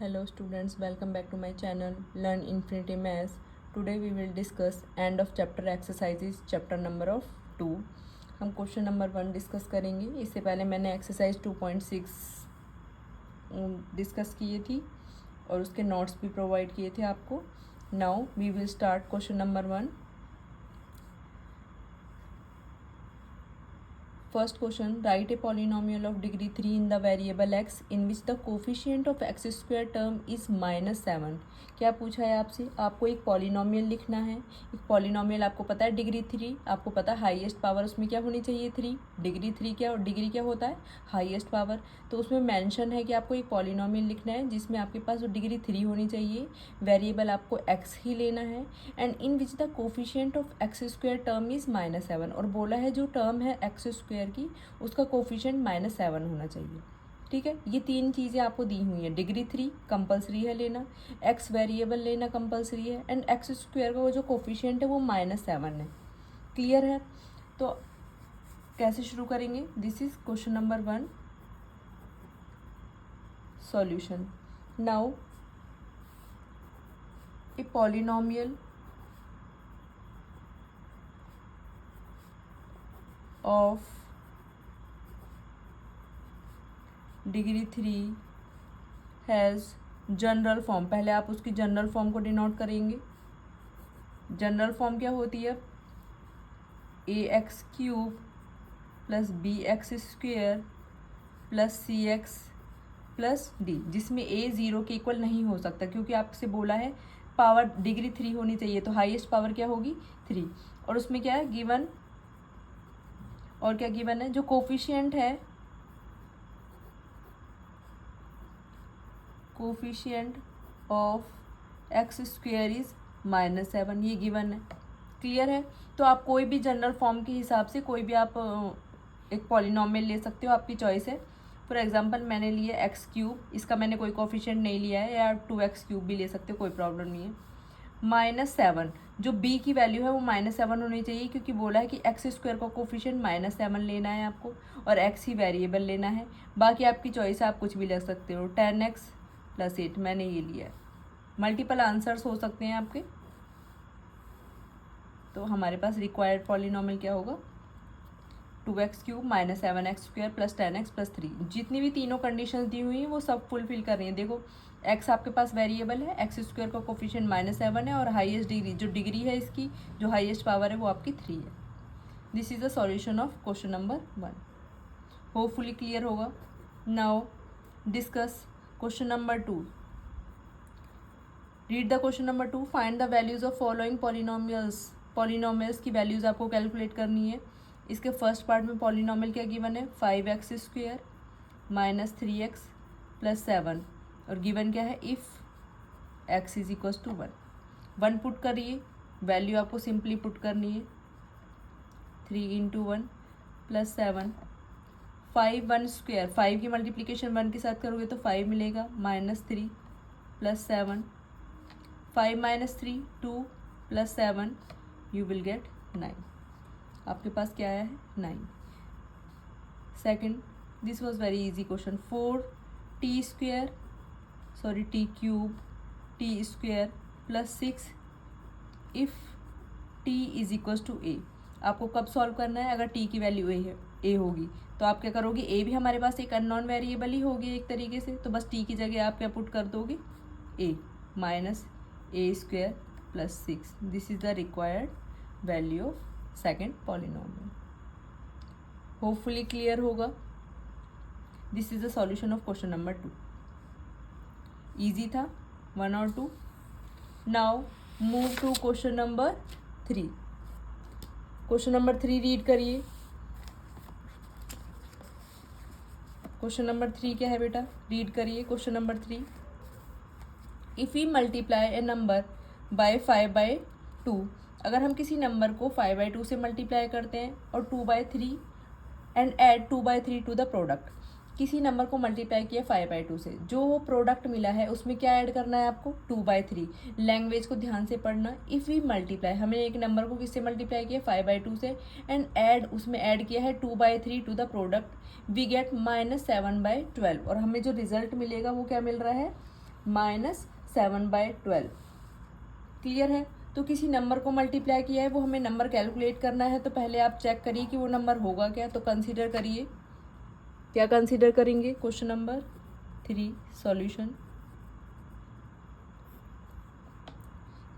Hello students, welcome back to my channel Learn Infinity Maths. Today we will discuss end of chapter exercises chapter number of 2. हम question number 1 discuss करेंगे. इससे पहले मैंने exercise 2.6 discuss किए थी और उसके नोट्स भी प्रोवाइड किए थे आपको. Now we will start question number 1. First question, write a polynomial of degree 3 in the variable x in which the coefficient of x square term is -7. क्या पूछा है आपसे? आपको एक पॉलिनोमियल लिखना है. एक पॉलिनोमियल आपको पता है डिग्री 3, आपको पता है हाईएस्ट पावर उसमें क्या होनी चाहिए 3. डिग्री 3 क्या और डिग्री क्या होता है? Highest power. तो उसमें मेंशन है कि आपको एक पॉलिनोमियल लिखना है जिसमें आपके पास वो डिग्री 3 होनी चाहिए. वेरिएबल आपको x ही लेना है and in which the coefficient of x square term is -7. और बोला है जो टर्म है एक्स स्क्वायर की उसका कोफिशिएंट -7 होना चाहिए. ठीक है, ये तीन चीज़ें आपको दी हुई हैं. डिग्री 3 कंपलसरी है लेना, एक्स वेरिएबल लेना कंपलसरी है एंड एक्स स्क्वायर का वो जो कोफिशिएंट है वो -7 है. क्लियर है? तो कैसे शुरू करेंगे? This is question number 1 solution. Now a polynomial of degree 3 has general form. पहले आप उसकी जनरल फॉर्म को डिनोट करेंगे. जनरल फॉर्म क्या होती है? ax³ plus bx² plus cx+d, जिसमें a 0 के इक्वल नहीं हो सकता क्योंकि आपसे बोला है पावर डिग्री 3 होनी चाहिए. तो हाईएस्ट पावर क्या होगी? 3. और उसमें क्या है गिवन, और क्या गिवन है? जो कोफिशिएंट है, coefficient of x square is -7, ये गिवन है. क्लियर है? तो आप कोई भी जनरल फॉर्म के हिसाब से कोई भी आप एक पॉलिनोमियल ले सकते हो, आपकी चॉइस है. फॉर एग्जांपल मैंने लिया x³, इसका मैंने कोई कोफिशिएंट नहीं लिया है, या 2x³ भी ले सकते हो, कोई प्रॉब्लम नहीं है. -7, जो b की वैल्यू है वो -7 होनी चाहिए क्योंकि बोला है कि एक्स स्क्वायर का कोफिशिएंट -7 लेना है आपको और x ही वेरिएबल लेना है. बाकी आपकी चॉइस है, आप कुछ भी ले सकते हो. 10x + 8 मैंने ये लिया है. मल्टीपल आंसर्स हो सकते हैं आपके. तो हमारे पास रिक्वायर्ड पॉलिनोमियल क्या होगा? 2x³ -7x² + 10x + 3. जितनी भी तीनों कंडीशंस दी हुई हैं वो सब फुलफिल कर रही हैं. देखो x आपके पास वेरिएबल है, एक्स स्क्वायर का कोफिशिएंट -7 है और हाईएस्ट डिग्री जो डिग्री है इसकी जो हाईएस्ट पावर है वो आपकी 3 है. This is the solution of question number 1. Hopefully clear होगा. Now discuss question number 2. Read the question number 2. Find the values of following polynomials. Polynomials की वैल्यूज आपको कैलकुलेट करनी है. इसके फर्स्ट पार्ट में पॉलिनोमियल क्या गिवन है? 5x² - 3x + 7. और गिवन क्या है? If x = 1. 1 पुट करिए, वैल्यू आपको सिंपली पुट करनी है. 3 × 1 + 7. 5 1² 5 की मल्टीप्लिकेशन 1 के साथ करोगे तो 5 मिलेगा. -3 + 7. 5 - 3 2 + 7 यू विल गेट 9. आपके पास क्या आया है? 9. Second, this was very easy question. 4t² + 6 if t = a. आपको कब सॉल्व करना है? अगर t की वैल्यू a होगी तो आप क्या करोगे? a भी हमारे पास एक अननोन वेरिएबल ही होगी एक तरीके से, तो बस t की जगह आप क्या पुट कर दोगे? a -a² + 6. This is the required value of second polynomial. Hopefully clear होगा. This is the solution of question number 2. Easy था 1 और 2. Now move to question number 3. Question number 3 read करिए. क्वेश्चन नंबर 3 क्या है बेटा? Read करिए question number 3. If we multiply a number by 5/2. अगर हम किसी नंबर को 5/2 से मल्टीप्लाई करते हैं और 2/3 and add 2/3 to the product. किसी नंबर को मल्टीप्लाई किया 5/2 से, जो वो प्रोडक्ट मिला है उसमें क्या ऐड करना है आपको? 2/3. लैंग्वेज को ध्यान से पढ़ना. इफ़ वी मल्टीप्लाई, हमने एक नंबर को किससे मल्टीप्लाई किया? 5/2 से, एंड ऐड उसमें ऐड किया है 2/3 to the product, we get -7/12. और हमें जो रिजल्ट मिलेगा वो क्या मिल रहा है? -7/12। क्लियर है। तो किसी नंबर को मल्टीप्लाई किया है, वो हमें नंबर कैलकुलेट करना है, तो पहले आप चेक करिए कि वो नंबर होगा क्या। तो कंसीडर करिए, क्या कंसीडर करेंगे। क्वेश्चन नंबर 3 सॉल्यूशन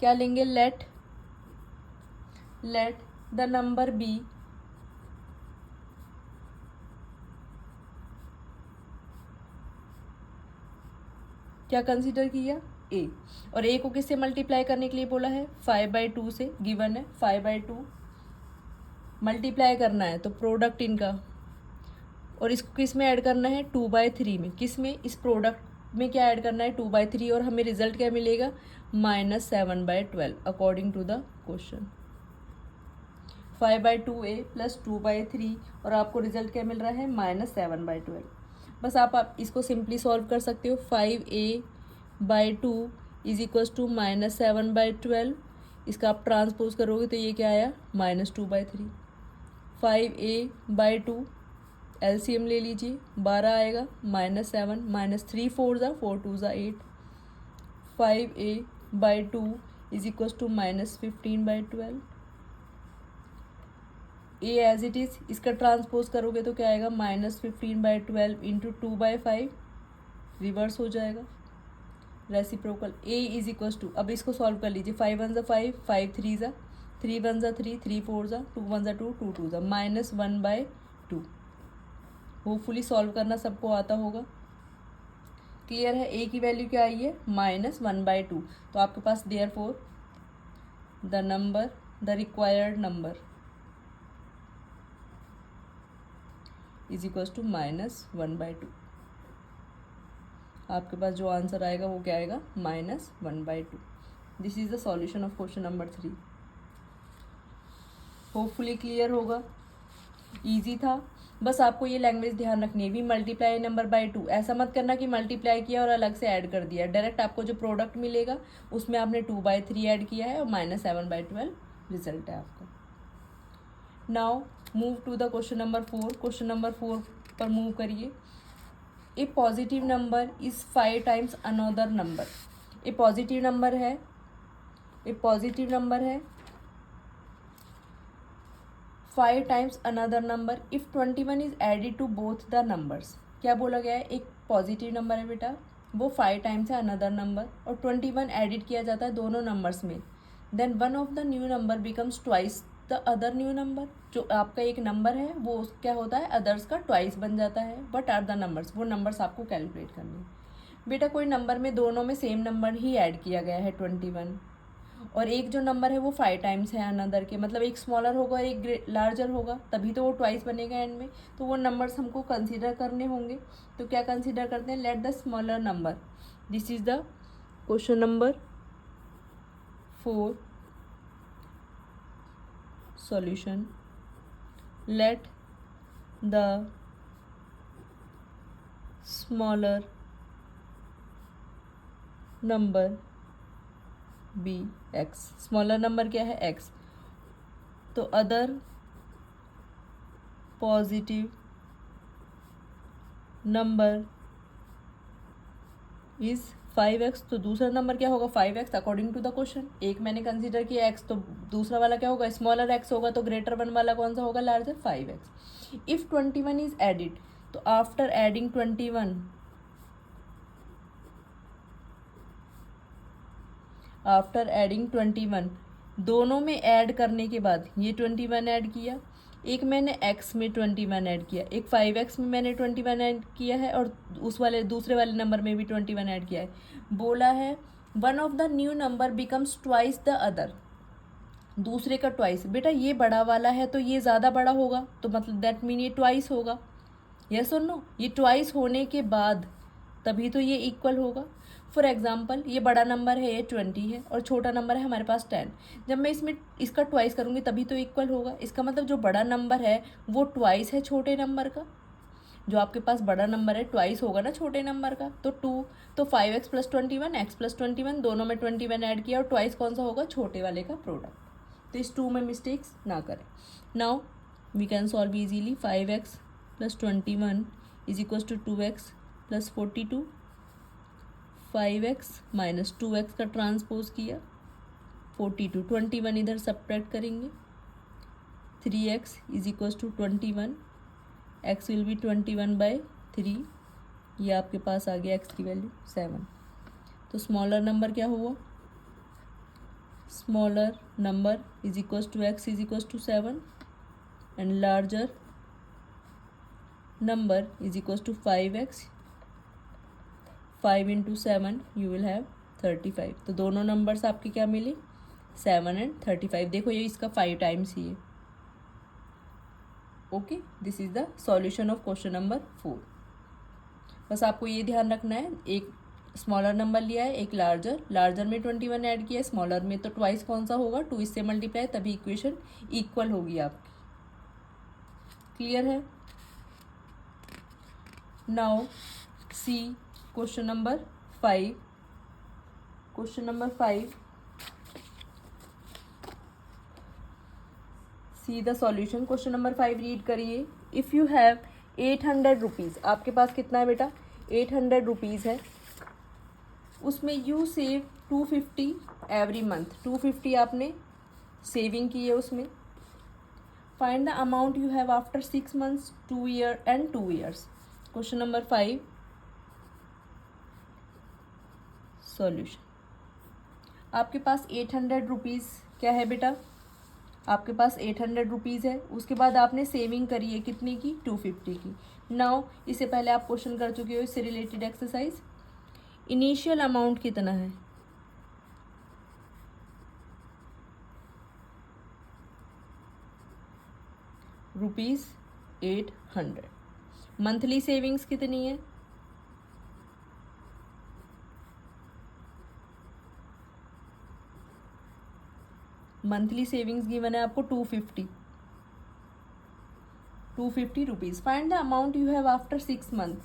क्या लेंगे। लेट द नंबर बी क्या कंसीडर किया, ए। और ए को किससे मल्टीप्लाई करने के लिए बोला है, 5/2 से। गिवन है 5/2 मल्टीप्लाई करना है, तो प्रोडक्ट इनका, और इसको किस में ऐड करना है, 2/3 में। किस में, इस प्रोडक्ट में क्या ऐड करना है, 2/3। और हमें रिजल्ट क्या मिलेगा, -7/12 according to the question. 5/2 a plus 2/3, और आपको रिजल्ट क्या मिल रहा है, -7/12। बस आप इसको सिंपली सॉल्व कर सकते हो। 5a/2 is equals to -7/12। इसका आप ट्रांसपोज करोगे तो ये क्या आया, -2/3। 5a/2 एलसीएम ले लीजिए, 12 आएगा, -7 -3 4 ज़ा 4 2 ज़ा 8। 5a/2 is equals to -15/12। A as it is, इसका ट्रांसपोज करोगे तो क्या आएगा, -15/12 इंटू 2/5, रिवर्स हो जाएगा, reciprocal. A is equals to, अब इसको सॉल्व कर लीजिए। 5 1 ज़ा 5, 5 3 ज़ा 3 1 ज़ा 3, 3 4 ज़ा 2 1 ज़ा 2, 2 2 ज़ा -1/2। होपफुली सॉल्व करना सबको आता होगा। क्लियर है। ए की वैल्यू क्या आई है, -1/2। तो आपके पास therefore the required number is equals to -1/2। आपके पास जो आंसर आएगा वो क्या आएगा, -1/2। This is the solution of question number 3। Hopefully clear होगा, इजी था। बस आपको ये लैंग्वेज ध्यान रखनी है, वी मल्टीप्लाई नंबर बाय 2। ऐसा मत करना कि मल्टीप्लाई किया और अलग से ऐड कर दिया। डायरेक्ट आपको जो प्रोडक्ट मिलेगा उसमें आपने 2/3 ऐड किया है और -7/12 रिजल्ट है आपका। Now move to the question number 4। Question number 4 पर मूव करिए। A positive number is 5 times another number. A positive number है, 5 times another number if 21 is added to both the numbers. क्या बोला गया है, एक पॉजिटिव नंबर है बेटा, वो 5 टाइम्स है अनदर नंबर, और 21 एडिड किया जाता है दोनों नंबर्स में। Then one of the new number becomes twice the other new number. जो आपका एक नंबर है वो क्या होता है, अदर्स का ट्वाइस बन जाता है। बट आर द नंबर्स, वो नंबर्स आपको कैलकुलेट करने हैं। बेटा कोई नंबर में दोनों में सेम नंबर ही ऐड किया गया है 21, और एक जो नंबर है वो 5 टाइम्स है अनदर के, मतलब एक स्मॉलर होगा और एक लार्जर होगा, तभी तो वो ट्वाइस बनेगा एंड में। तो वो नंबर्स हमको कंसीडर करने होंगे। तो क्या कंसीडर करते हैं, let the smaller number. This is the question number 4 solution. Let the smaller number be x। Smaller number क्या है, x। तो other positive number is 5x। तो दूसरा नंबर क्या होगा, 5x according to the question. एक मैंने कंसीडर किया x, तो दूसरा वाला क्या होगा, स्मॉलर x होगा। तो ग्रेटर वन वाला कौन सा होगा, larger 5x। If 21 is added, तो आफ्टर एडिंग 21 दोनों में ऐड करने के बाद, ये 21 ऐड किया, एक मैंने x में 21 ऐड किया, एक 5x में मैंने 21 ऐड किया है, और उस वाले दूसरे वाले नंबर में भी 21 ऐड किया है। बोला है one of the new number becomes twice the other. दूसरे का ट्वाइस। बेटा ये बड़ा वाला है तो ये ज़्यादा बड़ा होगा, तो मतलब दैट मीन ये ट्वाइस होगा। यस और नो, ये ट्वाइस होने के बाद तभी तो ये इक्वल होगा। फॉर एग्जाम्पल ये बड़ा नंबर है, ये 20 है, और छोटा नंबर है हमारे पास 10। जब मैं इसमें इसका ट्वाइस करूँगी तभी तो इक्वल होगा। इसका मतलब जो बड़ा नंबर है वो ट्वाइस है छोटे नंबर का। जो आपके पास बड़ा नंबर है ट्वाइस होगा ना छोटे नंबर का। तो 2, तो 5x + 21 x + 21, दोनों में 21 ऐड किया, और ट्वाइस कौन सा होगा, छोटे वाले का प्रोडक्ट। तो इस 2 में मिस्टेक्स ना करें। Now we can solve easily. 5x + 21 is equals to 2x + 42। 5x minus 2x का ट्रांसपोज किया, 42 21 इधर सब्ट्रैक्ट करेंगे, 3x is equals to 21, x will be 21/3, ये आपके पास आ गया x की वैल्यू 7। तो स्मॉलर नंबर क्या हुआ, smaller number is equals to x is equals to 7 and larger number is equals to 5x, 5 into 7 you will have 35। तो दोनों numbers आपके क्या मिले, 7 एंड 35। देखो ये इसका 5 टाइम्स ही है। Okay, this is the solution of question number 4। बस आपको ये ध्यान रखना है, एक स्मॉलर नंबर लिया है, एक लार्जर, लार्जर में 21 ऐड किया है, स्मॉलर में तो ट्वाइस कौन सा होगा, 2 इससे मल्टीप्लाई, तभी इक्वेशन इक्वल होगी आपकी। क्लियर है। Now C question number 5। Question number 5, see the solution. Question number 5 read करिए। इफ़ यू हैव 800 रुपीज़, आपके पास कितना है बेटा, 800 रुपीज़ है, उसमें यू सेव 250 एवरी मंथ, 250 आपने सेविंग की है उसमें। Find the amount you have after 6 months, 2 year and 2 years. Question number 5 solution. आपके पास 800 रुपीज़ क्या है बेटा, आपके पास 800 रुपीज़ है, उसके बाद आपने सेविंग करी है कितने की, 250 की। नाउ इससे पहले आप क्वेश्चन कर चुके हो इससे रिलेटेड एक्सरसाइज। इनिशियल अमाउंट कितना है, रुपीज़ 800। मंथली सेविंग्स कितनी है, मंथली सेविंग्स गिवन है आपको 250 rupees. Find the amount you have after 6 month.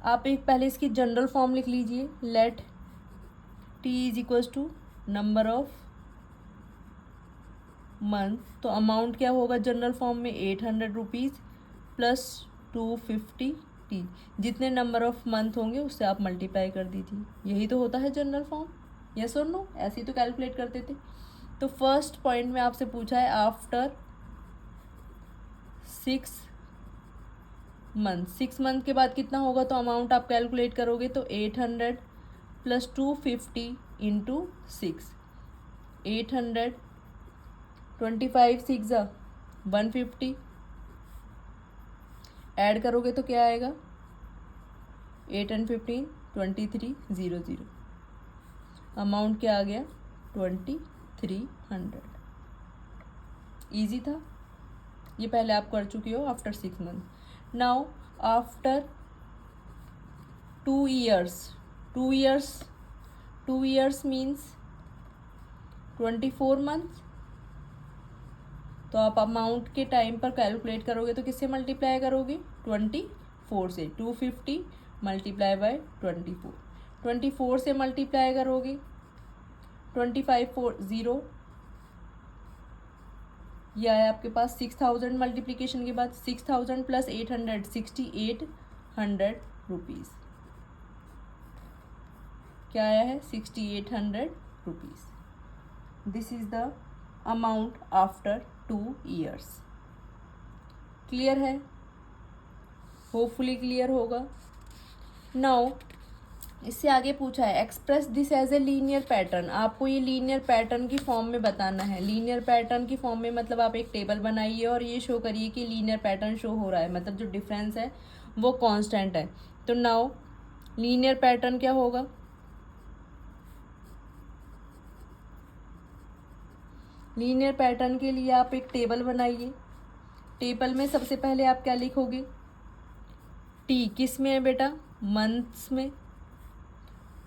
आप एक पहले इसकी जनरल फॉर्म लिख लीजिए, let t is equals to number of month. तो अमाउंट क्या होगा जनरल फॉर्म में, 800 रुपीज़ प्लस 250 टी, जितने नंबर ऑफ मंथ होंगे उससे आप मल्टीप्लाई कर दीजिए, यही तो होता है जनरल फॉर्म। यस और नो, ऐसे ही तो कैलकुलेट करते थे। तो फर्स्ट पॉइंट में आपसे पूछा है आफ्टर 6 मंथ, 6 मंथ के बाद कितना होगा, तो अमाउंट आप कैलकुलेट करोगे तो 800 प्लस 250 इंटू 6, 800, 25 6 150, ऐड करोगे तो क्या आएगा, 8 एंड 15 23 00, अमाउंट क्या आ गया 2300। ईजी था, ये पहले आप कर चुके हो after 6 month. Now after 2 years, 2 years means 24 month. तो आप अमाउंट के टाइम पर कैलकुलेट करोगे तो किससे मल्टीप्लाई करोगे, 24 से। 250 मल्टीप्लाई बाय 24, 24 से मल्टीप्लाई करोगे 25 4 0, यह है आपके पास 6000 मल्टीप्लीकेशन के बाद, 6000 प्लस 800 6800 रुपीज़, क्या आया है 6800 rupees. This is the amount after 2 years. Clear है, होपफुली क्लियर होगा। नाउ इससे आगे पूछा है express this as a linear pattern. आपको ये लीनियर पैटर्न की फॉर्म में बताना है। लीनियर पैटर्न की फॉर्म में मतलब आप एक टेबल बनाइए और ये शो करिए कि लीनियर पैटर्न शो हो रहा है, मतलब जो डिफरेंस है वो कांस्टेंट है। तो नाउ लीनियर पैटर्न क्या होगा, लीनियर पैटर्न के लिए आप एक टेबल बनाइए। टेबल में सबसे पहले आप क्या लिखोगे, टी किस में है बेटा, मंथ्स में,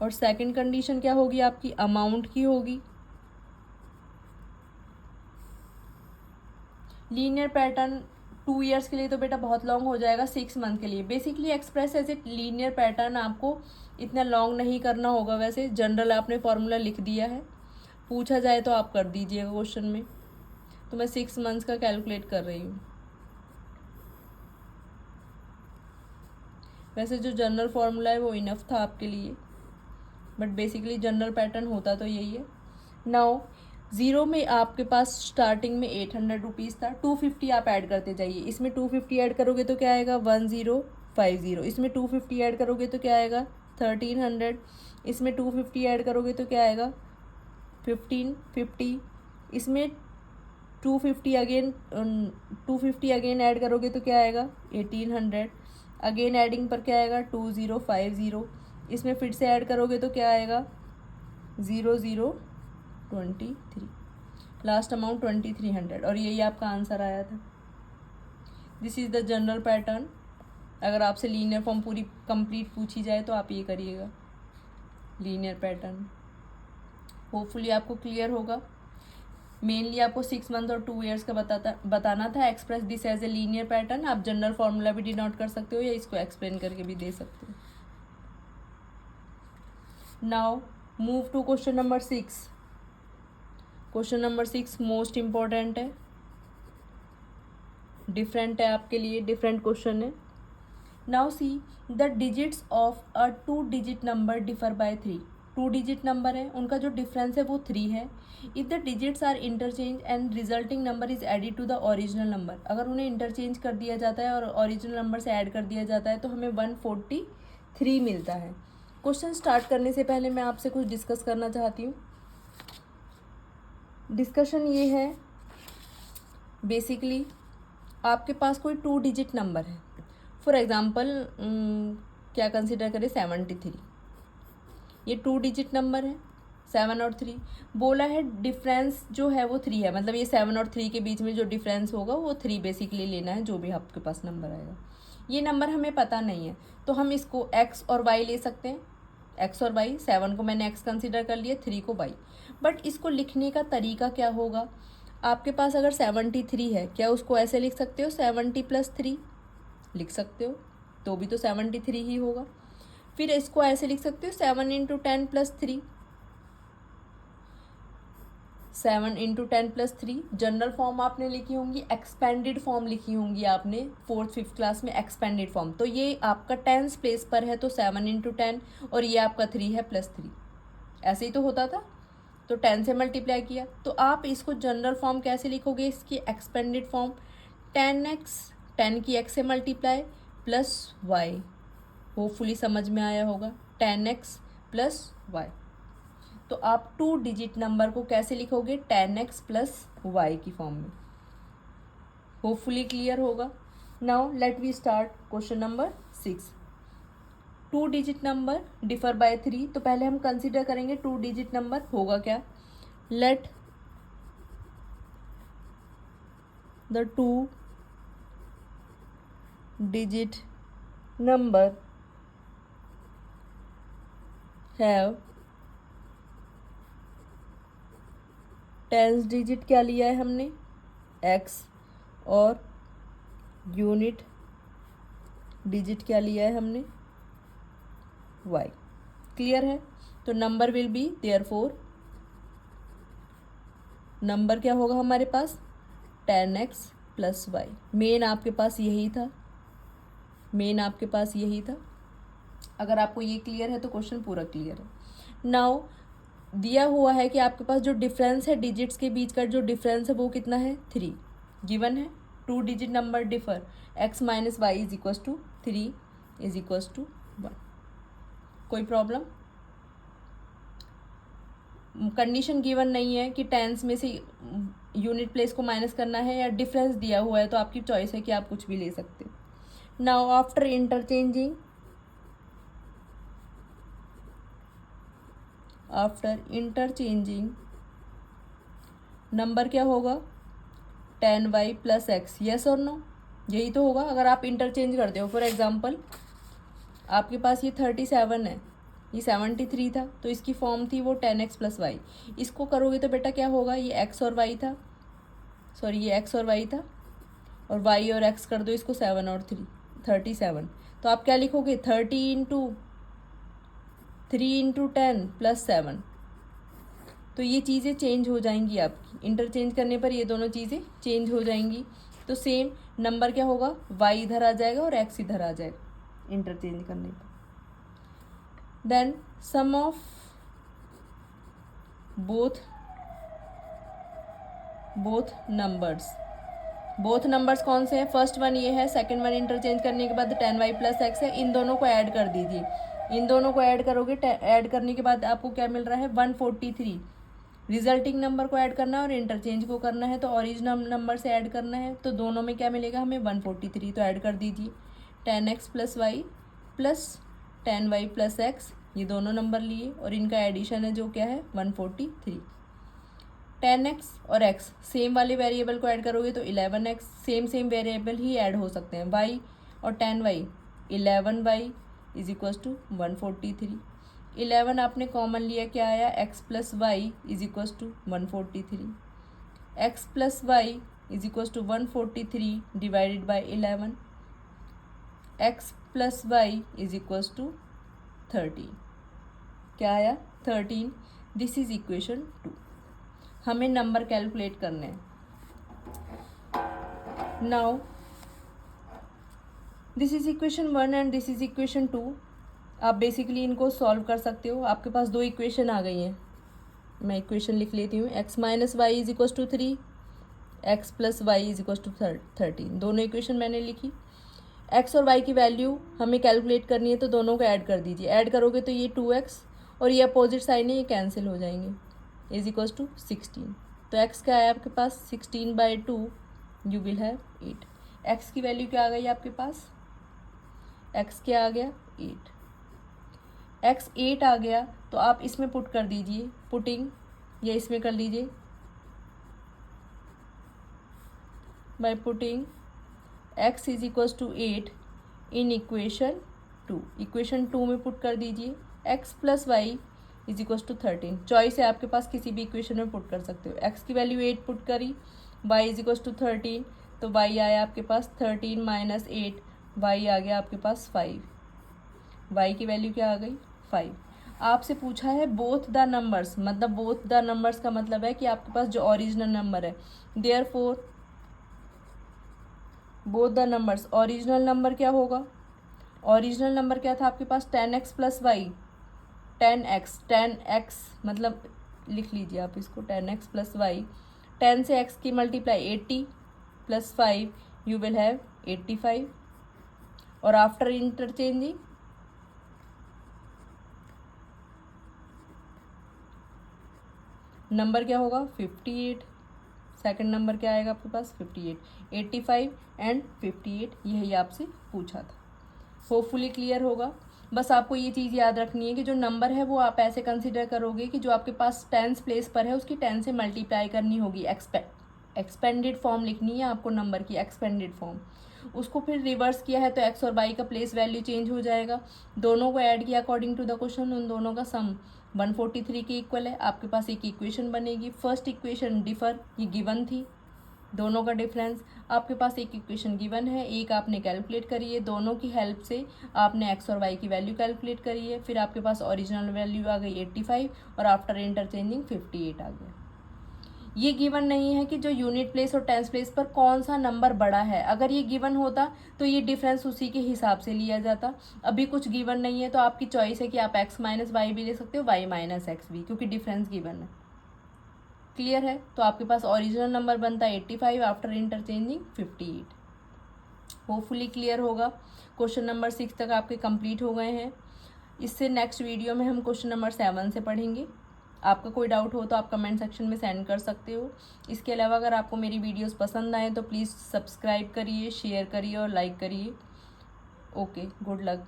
और सेकंड कंडीशन क्या होगी आपकी, अमाउंट की होगी। लीनियर पैटर्न 2 ईयर्स के लिए तो बेटा बहुत लॉन्ग हो जाएगा, 6 मंथ के लिए basically express as a linear pattern आपको इतना लॉन्ग नहीं करना होगा। वैसे जनरल आपने फॉर्मूला लिख दिया है, पूछा जाए तो आप कर दीजिएगा क्वेश्चन में। तो मैं 6 मंथ्स का कैलकुलेट कर रही हूँ। वैसे जो जनरल फॉर्मूला है वो इनफ था आपके लिए। बट बेसिकली जनरल पैटर्न होता तो यही है। नाउ 0 में आपके पास स्टार्टिंग में 800 रुपीज़ था, 250 आप ऐड करते जाइए। इसमें 250 ऐड करोगे तो क्या आएगा 1050। इसमें 250 ऐड करोगे तो क्या आएगा 1300। इसमें 250 ऐड करोगे तो क्या आएगा 1550। इसमें 250 अगेन 250 अगेन ऐड करोगे तो क्या आएगा 1800। अगेन एडिंग पर क्या आएगा 2050। इसमें फिर से ऐड करोगे तो क्या आएगा 0023। लास्ट अमाउंट 2300 और यही आपका आंसर आया था। This is the general pattern. अगर आपसे लीनियर फॉर्म पूरी कंप्लीट पूछी जाए तो आप ये करिएगा, लीनियर पैटर्न। होपफुली आपको क्लियर होगा। मेनली आपको 6 मंथ और 2 ईयर्स का बताना था। Express this as a linear pattern. आप जनरल फॉर्मूला भी डिनोट कर सकते हो या इसको एक्सप्लेन करके भी दे सकते हो। Now move to question number 6। Question number 6 most important है, डिफरेंट है आपके लिए, डिफरेंट क्वेश्चन है। Now see the digits of a 2 digit number differ by 3। 2 digit number है, उनका जो डिफरेंस है वो 3 है। If the digits are interchange and resulting number is added to the original number. अगर उन्हें इंटरचेंज कर दिया जाता है और ओरिजिनल नंबर से ऐड कर दिया जाता है तो हमें 143 मिलता है। क्वेश्चन स्टार्ट करने से पहले मैं आपसे कुछ डिस्कस करना चाहती हूँ। डिस्कशन ये है, बेसिकली आपके पास कोई 2 डिजिट नंबर है। फॉर एग्ज़ाम्पल क्या कंसिडर करें 73। ये 2 डिजिट नंबर है 7 और 3। बोला है डिफरेंस जो है वो 3 है, मतलब ये 7 और 3 के बीच में जो डिफरेंस होगा वो 3 बेसिकली लेना है, जो भी आपके पास नंबर आएगा। ये नंबर हमें पता नहीं है तो हम इसको x और y ले सकते हैं। x और y, 7 को मैंने x कंसिडर कर लिया, 3 को y। बट इसको लिखने का तरीका क्या होगा, आपके पास अगर 73 है, क्या उसको ऐसे लिख सकते हो 70 + 3 लिख सकते हो, तो भी तो 73 ही होगा। फिर इसको ऐसे लिख सकते हो 7 × 10 + 3। 7 × 10 + 3 जनरल फॉर्म आपने लिखी होंगी, एक्सपेंडेड फॉर्म लिखी होंगी आपने 4th 5th क्लास में, एक्सपेंडेड फॉर्म। तो ये आपका 10th प्लेस पर है तो 7 × 10 और ये आपका 3 है +3, ऐसे ही तो होता था। तो 10 से मल्टीप्लाई किया तो आप इसको जनरल फॉर्म कैसे लिखोगे, इसकी एक्सपेंडेड फॉर्म 10x, 10 की x से मल्टीप्लाई + y। होपफुली समझ में आया होगा, 10x + y। तो आप 2 डिजिट नंबर को कैसे लिखोगे 10x + y की फॉर्म में। होपफुली क्लियर होगा। Now let we start question number 6। 2 digit number differ by 3, तो पहले हम कंसिडर करेंगे 2 डिजिट नंबर होगा क्या। Let the 2 digit number have 10th digit क्या लिया है हमने x और यूनिट डिजिट क्या लिया है हमने y। क्लियर है। तो number will be therefore, number क्या होगा हमारे पास 10x + y। मेन आपके पास यही था, मेन आपके पास यही था। अगर आपको ये क्लियर है तो क्वेश्चन पूरा क्लियर है। नाउ दिया हुआ है कि आपके पास जो डिफरेंस है डिजिट्स के बीच का, जो डिफरेंस है वो कितना है 3 गिवन है। 2 digit number differ, x - y = 3 = 1। कोई प्रॉब्लम, कंडीशन गिवन नहीं है कि टेंस में से यूनिट प्लेस को माइनस करना है या डिफरेंस दिया हुआ है, तो आपकी चॉइस है कि आप कुछ भी ले सकते हो। नाउ आफ्टर इंटरचेंजिंग नंबर क्या होगा 10y + x, यस और नो, यही तो होगा। अगर आप इंटरचेंज करते हो, फॉर एग्जांपल आपके पास ये 37 है, ये 73 था, तो इसकी फॉर्म थी वो 10x + y। इसको करोगे तो बेटा क्या होगा, ये x और y था, सॉरी ये x और y था, और y और x कर दो इसको 7 और 3, 37। तो आप क्या लिखोगे 30 × 3 × 10 + 7। तो ये चीज़ें चेंज हो जाएंगी आपकी, इंटरचेंज करने पर ये दोनों चीज़ें चेंज हो जाएंगी। तो सेम नंबर क्या होगा y इधर आ जाएगा और x इधर आ जाएगा इंटरचेंज करने पर। Then sum of both numbers कौन से हैं? फर्स्ट वन ये है, सेकंड वन इंटरचेंज करने के बाद 10y प्लस एक्स है, इन दोनों को ऐड कर दीजिए। इन दोनों को ऐड करोगे, ऐड करने के बाद आपको क्या मिल रहा है? 143। रिजल्टिंग नंबर को ऐड करना है और इंटरचेंज को करना है, तो ओरिजिनल नंबर से ऐड करना है, तो दोनों में क्या मिलेगा हमें? 143। तो ऐड कर दीजिए 10x plus y plus 10y plus x, ये दोनों नंबर लिए और इनका एडिशन है जो क्या है? 143। 10x और x सेम वाले वेरिएबल को ऐड करोगे तो 11x, सेम वेरिएबल ही ऐड हो सकते हैं। y और 10y 11y is equals to 143। 11 आपने कॉमन लिया, क्या आया? x plus y is equals to 143। x plus y is equals to 143 divided by 11, x plus y is equals to 13। क्या आया? 13। This is equation 2। हमें नंबर कैलकुलेट करने हैं। Now this is equation 1 and this is equation 2। आप basically इनको solve कर सकते हो। आपके पास दो इक्वेशन आ गई हैं, मैं इक्वेशन लिख लेती हूँ। x minus y is equals to 3, x plus y is equals to 13। दोनों इक्वेशन मैंने लिखी। x और y की वैल्यू हमें कैलकुलेट करनी है, तो दोनों को ऐड कर दीजिए। ऐड करोगे तो ये 2x और ये अपोजिट साइन है, ये कैंसिल हो जाएंगे, इज इक्वल्स टू 16। तो x क्या है आपके पास? 16/2 यू विल हैव 8। x की वैल्यू क्या आ गई आपके पास? x क्या आ गया? 8। x 8 आ गया, तो आप इसमें पुट कर दीजिए, पुटिंग या इसमें कर लीजिए by putting x is equals to 8 in equation 2। Equation 2 में पुट कर दीजिए x plus y is equals to 13। Choice है आपके पास, किसी भी इक्वेशन में पुट कर सकते हो। x की वैल्यू 8 पुट करी, y इज इक्वल्स टू 13, तो y आया आपके पास 13 माइनस 8, y आ गया आपके पास 5। y की वैल्यू क्या आ गई? 5। आपसे पूछा है बोथ द नंबर्स, मतलब बोथ द नंबर्स का मतलब है कि आपके पास जो ओरिजिनल नंबर है, therefore both the numbers, original number क्या होगा? ओरिजिनल नंबर क्या था आपके पास? 10x प्लस वाई, 10x मतलब लिख लीजिए आप इसको, 10x प्लस वाई, 10 से x की multiply 80 plus 5 you will have 85, और आफ्टर इंटरचेंजिंग नंबर क्या होगा? 58। सेकंड नंबर क्या आएगा आपके पास? 58। 85 एंड 58, यही आपसे पूछा था। होपफुली क्लियर होगा। बस आपको ये चीज़ याद रखनी है कि जो नंबर है वो आप ऐसे कंसिडर करोगे कि जो आपके पास टेंस प्लेस पर है उसकी 10 से मल्टीप्लाई करनी होगी। एक्सपेंडेड फॉर्म लिखनी है आपको नंबर की, एक्सपेंडेड फॉर्म। उसको फिर रिवर्स किया है तो x और y का प्लेस वैल्यू चेंज हो जाएगा। दोनों को ऐड किया अकॉर्डिंग टू द क्वेश्चन, उन दोनों का सम 143 के इक्वल है। आपके पास एक इक्वेशन बनेगी। फर्स्ट इक्वेशन डिफर, ये गिवन थी, दोनों का डिफरेंस। आपके पास एक इक्वेशन गिवन है, एक आपने कैलकुलेट करी है, दोनों की हेल्प से आपने x और y की वैल्यू कैलकुलेट करी है। फिर आपके पास ओरिजिनल वैल्यू आ गई 85 और आफ्टर इंटरचेंजिंग 58 आ गया। ये गिवन नहीं है कि जो यूनिट प्लेस और टेंस प्लेस पर कौन सा नंबर बड़ा है। अगर ये गिवन होता तो ये डिफरेंस उसी के हिसाब से लिया जाता। अभी कुछ गिवन नहीं है, तो आपकी चॉइस है कि आप x माइनस वाई भी ले सकते हो, y माइनस एक्स भी, क्योंकि डिफरेंस गिवन है। क्लियर है? तो आपके पास ओरिजिनल नंबर बनता है 85 आफ्टर इंटरचेंजिंग 58। होपफुली क्लियर होगा। क्वेश्चन नंबर 6 तक आपके कंप्लीट हो गए हैं। इससे नेक्स्ट वीडियो में हम क्वेश्चन नंबर 7 से पढ़ेंगे। आपका कोई डाउट हो तो आप कमेंट सेक्शन में सेंड कर सकते हो। इसके अलावा अगर आपको मेरी वीडियोस पसंद आए तो प्लीज़ सब्सक्राइब करिए, शेयर करिए और लाइक करिए। Okay, good luck.